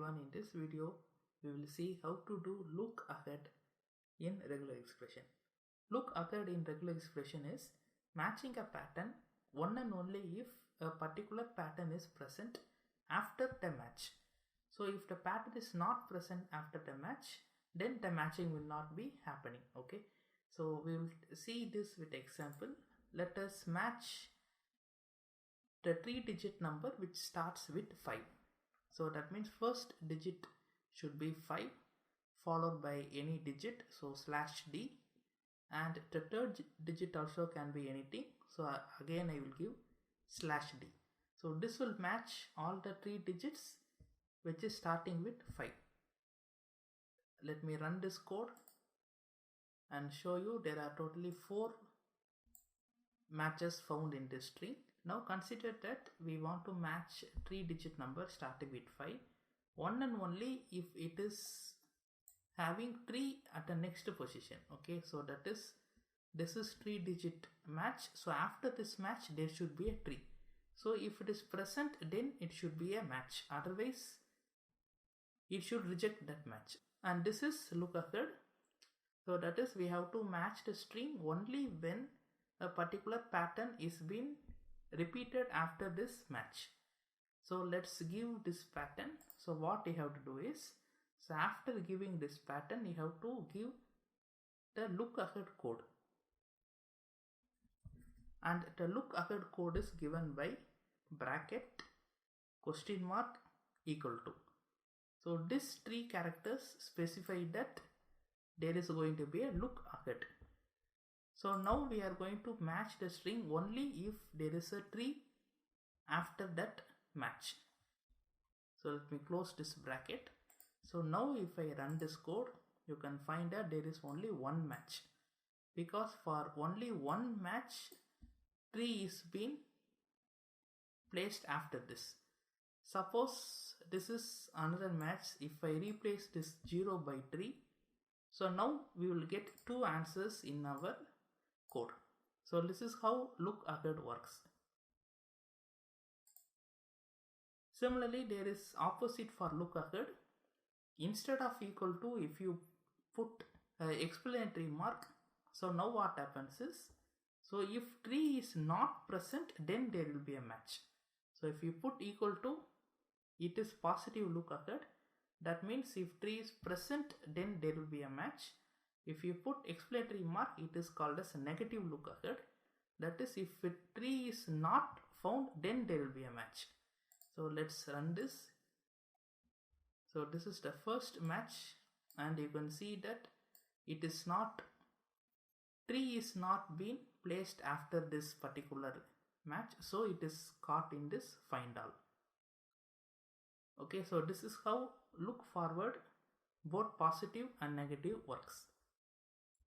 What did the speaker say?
everyone, in this video we will see how to do look ahead in regular expression. Look ahead in regular expression is matching a pattern one and only if a particular pattern is present after the match. So if the pattern is not present after the match, then the matching will not be happening. Okay, so we will see this with example. Let us match the 3-digit number which starts with 5. So that means first digit should be 5 followed by any digit, so /d, and the third digit also can be anything, so again I will give /d. So this will match all the 3 digits which is starting with 5. Let me run this code and show you there are totally 4 matches found in this string. Now consider that we want to match 3-digit number starting with 5 one and only if it is having 3 at the next position. Okay, so that is, this is 3-digit match, so after this match there should be a 3. So if it is present, then it should be a match, otherwise it should reject that match. And this is look ahead. So that is, we have to match the string only when a particular pattern is being repeated after this match. So let's give this pattern. So what you have to do is, so after giving this pattern you have to give the look ahead code, and the look ahead code is given by bracket question mark equal to. So these 3 characters specify that there is going to be a look ahead. So now we are going to match the string only if there is a 3 after that match. So let me close this bracket. So now if I run this code, you can find that there is only one match, because for only one match 3 is being placed after this. Suppose this is another match, if I replace this 0 by 3, so now we will get 2 answers in our code. So this is how look ahead works. Similarly, there is opposite for look ahead. Instead of equal to, if you put explanatory mark, so now what happens is, so if 3 is not present, then there will be a match. So if you put equal to, it is positive look ahead. That means if 3 is present, then there will be a match. If you put explanatory mark, it is called as a negative look ahead. That is, if 3 is not found, then there will be a match. So let's run this. So this is the first match, and you can see that it is not, 3 is not being placed after this particular match, so it is caught in this find all. Okay, so this is how look forward, both positive and negative, works.